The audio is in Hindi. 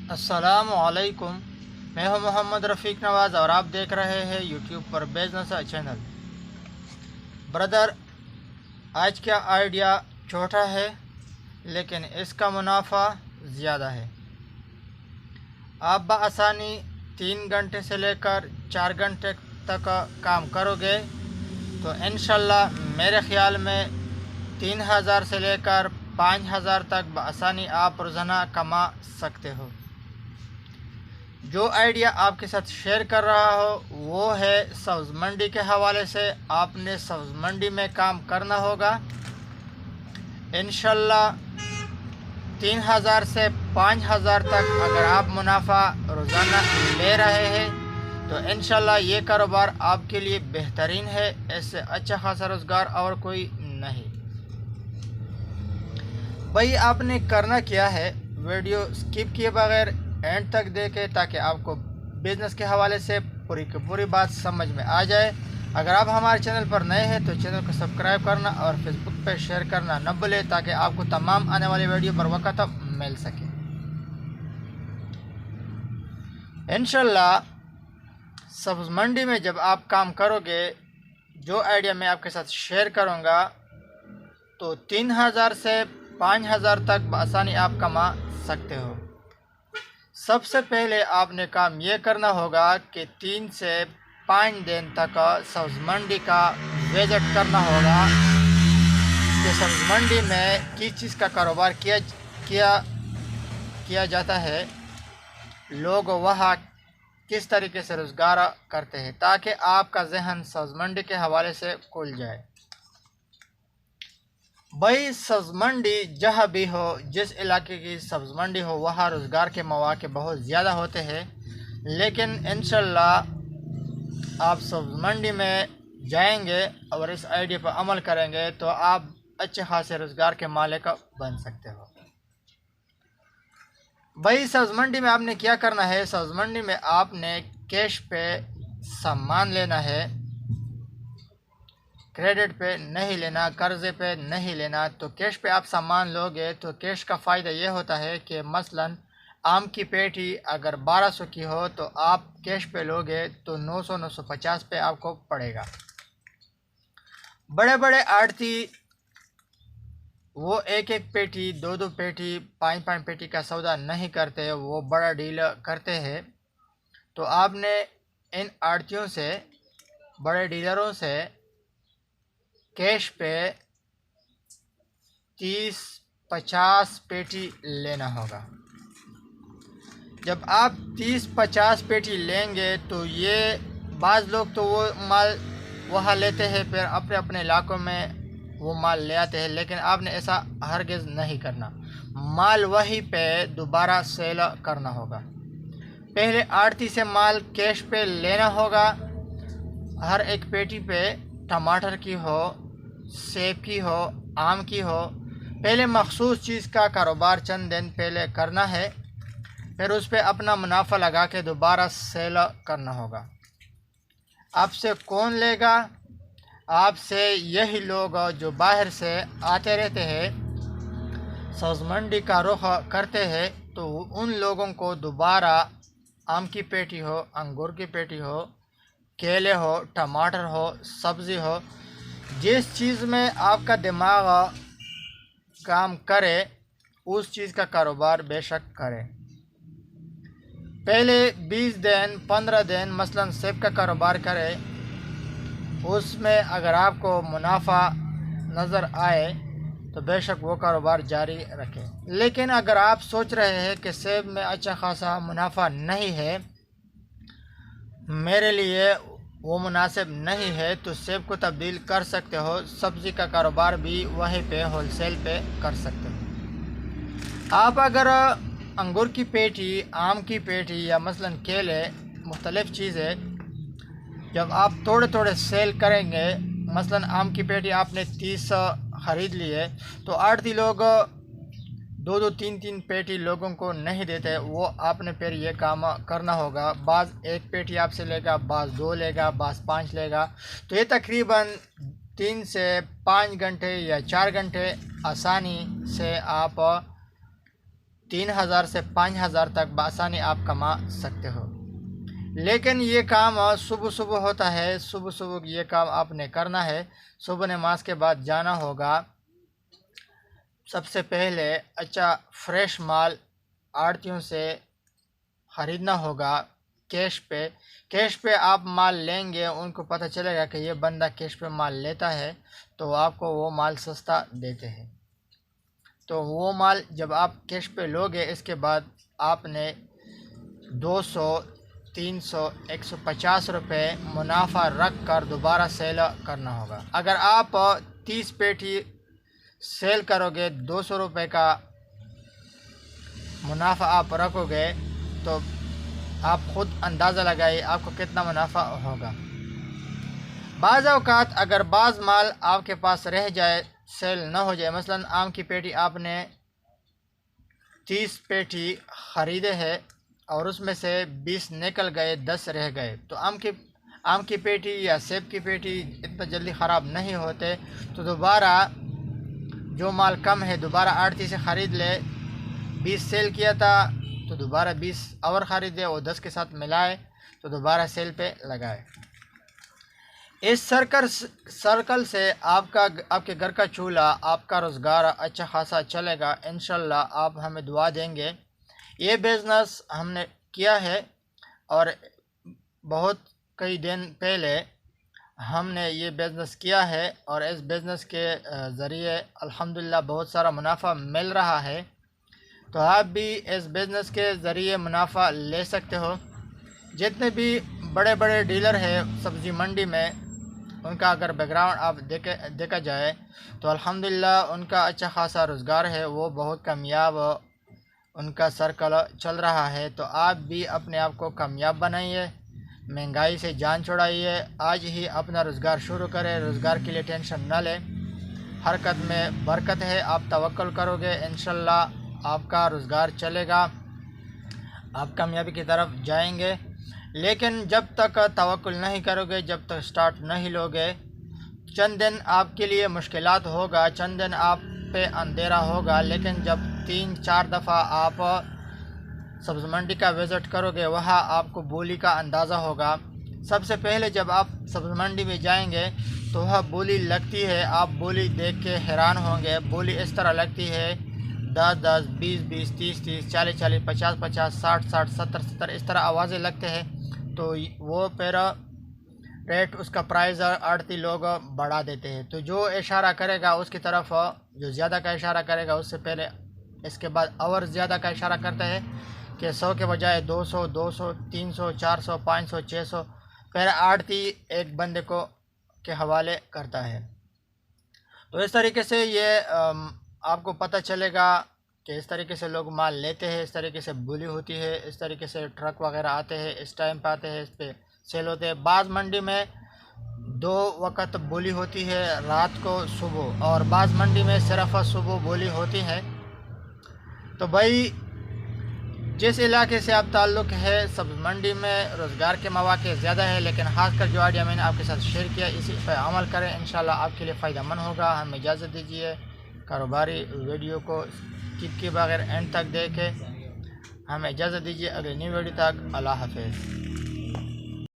अस्सलामुअलैकुम। मैं हूं मोहम्मद रफ़ीक नवाज़ और आप देख रहे हैं यूट्यूब पर बिजनेस चैनल। ब्रदर, आज का आइडिया छोटा है लेकिन इसका मुनाफा ज़्यादा है। आप बआसानी 3 घंटे से लेकर 4 घंटे तक काम करोगे तो इंशाल्लाह मेरे ख़्याल में 3000 से लेकर 5000 तक बआसानी आप रोज़ाना कमा सकते हो। जो आइडिया आपके साथ शेयर कर रहा हो वो है सब्ज़ मंडी के हवाले से। आपने सब्ज़ मंडी में काम करना होगा। इंशाल्लाह 3000 से 5000 तक अगर आप मुनाफा रोज़ाना ले रहे हैं तो इंशाल्लाह ये कारोबार आपके लिए बेहतरीन है। इससे अच्छा खासा रोज़गार और कोई नहीं। भाई, आपने करना क्या है, वीडियो स्किप किए बगैर एंड तक देखें ताकि आपको बिज़नेस के हवाले से पूरी की पूरी बात समझ में आ जाए। अगर आप हमारे चैनल पर नए हैं तो चैनल को सब्सक्राइब करना और फेसबुक पर शेयर करना न भूलें ताकि आपको तमाम आने वाली वीडियो बर वक्त मिल सके। इंशाल्लाह सब्ज़ मंडी में जब आप काम करोगे, जो आइडिया मैं आपके साथ शेयर करूँगा, तो 3000 से 5000 तक आसानी आप कमा सकते हो। सबसे पहले आपने काम ये करना होगा कि 3 से 5 दिन तक सब्ज़ मंडी का विज़िट करना होगा कि सब्ज़ मंडी में किस चीज़ का कारोबार किया जाता है, लोग वहाँ किस तरीके से रोज़गार करते हैं, ताकि आपका जहन सब्ज़ मंडी के हवाले से खुल जाए। भाई, सब्ज़ मंडी जहाँ भी हो, जिस इलाके की सब्ज़ मंडी हो, वहाँ रोज़गार के मौके बहुत ज़्यादा होते हैं। लेकिन इंशाल्लाह आप सब्ज़ मंडी में जाएंगे और इस आइडिया पर अमल करेंगे तो आप अच्छे खासे रोज़गार के मालिक बन सकते हो। भाई, सब्ज़ मंडी में आपने क्या करना है, सब्ज़ मंडी में आपने कैश पे सामान लेना है, क्रेडिट पे नहीं लेना, कर्ज़े पे नहीं लेना। तो कैश पे आप सामान लोगे तो कैश का फ़ायदा ये होता है कि मसलन आम की पेटी अगर 1200 की हो तो आप कैश पे लोगे तो 900-950 पे आपको पड़ेगा। बड़े बड़े आड़ती वो एक एक पेटी, दो दो पेटी, 5-5 पेटी का सौदा नहीं करते, वो बड़ा डील करते हैं। तो आपने इन आड़तियों से, बड़े डीलरों से कैश पे 30-50 पेटी लेना होगा। जब आप 30-50 पेटी लेंगे तो ये बाज़ लोग तो वो माल वहाँ लेते हैं, फिर अपने अपने इलाकों में वो माल ले आते हैं, लेकिन आपने ऐसा हरगिज़ नहीं करना। माल वहीं पे दोबारा सेल करना होगा। पहले आड़ती से माल कैश पे लेना होगा। हर एक पेटी पे टमाटर की हो, सेब की हो, आम की हो, पहले मखसूस चीज़ का कारोबार चंद दिन पहले करना है, फिर उस पर अपना मुनाफा लगा के दोबारा सेल करना होगा। आपसे कौन लेगा? आपसे यही लोग जो बाहर से आते रहते हैं, सब्ज़ मंडी का रुख करते हैं, तो उन लोगों को दोबारा आम की पेटी हो, अंगूर की पेटी हो, केले हो, टमाटर हो, सब्ज़ी हो, जिस चीज़ में आपका दिमाग काम करे उस चीज़ का कारोबार बेशक करें। पहले 20 दिन 15 दिन मसलन सेब का कारोबार करें, उसमें अगर आपको मुनाफा नज़र आए तो बेशक वो कारोबार जारी रखें। लेकिन अगर आप सोच रहे हैं कि सेब में अच्छा खासा मुनाफा नहीं है, मेरे लिए वो मुनासिब नहीं है, तो सेब को तब्दील कर सकते हो। सब्ज़ी का कारोबार भी वहीं पे होलसेल पे कर सकते हो। आप अगर अंगूर की पेटी, आम की पेटी या मसलन केले, मुख्तलिफ़ चीज़ें जब आप थोड़े थोड़े सेल करेंगे, मसलन आम की पेटी आपने 30 ख़रीद लिए तो आड़ती लोग 2-2, 3-3 पेटी लोगों को नहीं देते। वो आपने फिर ये काम करना होगा। बाज़ एक पेटी आपसे लेगा, बाज़ 2 लेगा, बाज़ 5 लेगा। तो ये तकरीबन 3 से 5 घंटे या 4 घंटे आसानी से आप 3000 से 5000 तक बआसानी आप कमा सकते हो। लेकिन ये काम सुबह सुबह होता है, सुबह सुबह ये काम आपने करना है। सुबह नमाज के बाद जाना होगा। सबसे पहले अच्छा फ्रेश माल आड़तियों से ख़रीदना होगा कैश पे आप माल लेंगे, उनको पता चलेगा कि ये बंदा कैश पे माल लेता है, तो आपको वो माल सस्ता देते हैं। तो वो माल जब आप कैश पे लोगे, इसके बाद आपने 200, 300, 150 रुपये मुनाफा रख कर दोबारा सेल करना होगा। अगर आप 30 पेटी सेल करोगे, 200 रुपये का मुनाफा आप रखोगे, तो आप ख़ुद अंदाज़ा लगाइए आपको कितना मुनाफा होगा। बाज़ औक़ात अगर बाज़ माल आपके पास रह जाए, सेल ना हो जाए, मसलन आम की पेटी आपने 30 पेटी ख़रीदे है और उसमें से 20 निकल गए, 10 रह गए, तो आम की पेटी या सेब की पेटी इतना जल्दी ख़राब नहीं होते, तो दोबारा जो माल कम है दोबारा आड़ती से ख़रीद ले। 20 सेल किया था तो दोबारा 20 और ख़रीदे और 10 के साथ मिलाए तो दोबारा सेल पे लगाए। इस सर्कल से आपके घर का चूल्हा, आपका रोज़गार अच्छा खासा चलेगा इंशाल्लाह। आप हमें दुआ देंगे। ये बिज़नेस हमने किया है और बहुत कई दिन पहले हमने ये बिज़नेस किया है और इस बिज़नेस के ज़रिए अल्हम्दुलिल्लाह बहुत सारा मुनाफा मिल रहा है। तो आप भी इस बिज़नेस के ज़रिए मुनाफा ले सकते हो। जितने भी बड़े बड़े डीलर हैं सब्ज़ी मंडी में, उनका अगर बैकग्राउंड आप देखा जाए तो अल्हम्दुलिल्लाह उनका अच्छा खासा रोज़गार है, वो बहुत कामयाब उनका सर्कल चल रहा है। तो आप भी अपने आप को कामयाब बनाइए, महंगाई से जान छुड़ाइए, आज ही अपना रोज़गार शुरू करें। रोज़गार के लिए टेंशन न लें, हरकत में बरकत है। आप तवक्कुल करोगे इंशाल्लाह आपका रोज़गार चलेगा, आप कामयाबी की तरफ जाएंगे। लेकिन जब तक तवक्कुल नहीं करोगे, जब तक स्टार्ट नहीं लोगे, चंद दिन आपके लिए मुश्किलात होगा, चंद दिन आप पे अंधेरा होगा। लेकिन जब 3-4 दफ़ा आप सब्ज़ मंडी का विज़िट करोगे, वहाँ आपको बोली का अंदाज़ा होगा। सबसे पहले जब आप सब्ज़ मंडी में जाएंगे तो वह बोली लगती है, आप बोली देख के हैरान होंगे। बोली इस तरह लगती है 10-10, 20-20, 30-30, 40-40, 50-50, 60-60, 70-70 इस तरह आवाज़ें लगते हैं। तो वो फिर रेट उसका प्राइस आड़ती लोग बढ़ा देते हैं। तो जो इशारा करेगा उसकी तरफ, जो ज़्यादा का इशारा करेगा उससे पहले इसके बाद और ज़्यादा का इशारा करते हैं कि 100 के बजाय 200, 200, 300, 400, 500, 600, फिर आड़ती एक बंदे को के हवाले करता है। तो इस तरीके से ये आपको पता चलेगा कि इस तरीके से लोग माल लेते हैं, इस तरीके से बोली होती है, इस तरीके से ट्रक वगैरह आते हैं, इस टाइम पे आते हैं, इस पे सेल होते हैं। बाज़ मंडी में 2 वक़्त बोली होती है, रात को सुबह, और बाज़ मंडी में सिर्फ सुबह बोली होती है। तो भाई जिस इलाके से आप ताल्लुक़ है, सब्ज़ मंडी में रोज़गार के मौक़े ज़्यादा है, लेकिन ख़ासकर जो आइडिया मैंने आपके साथ शेयर किया इसी पर अमल करें, इंशाल्लाह आपके लिए फ़ायदेमंद होगा। हमें इजाज़त दीजिए, कारोबारी वीडियो को स्किप किए बगैर एंड तक देखें। हमें इजाज़त दीजिए, अगली न्यू वीडियो तक अल्लाह हाफ़िज़।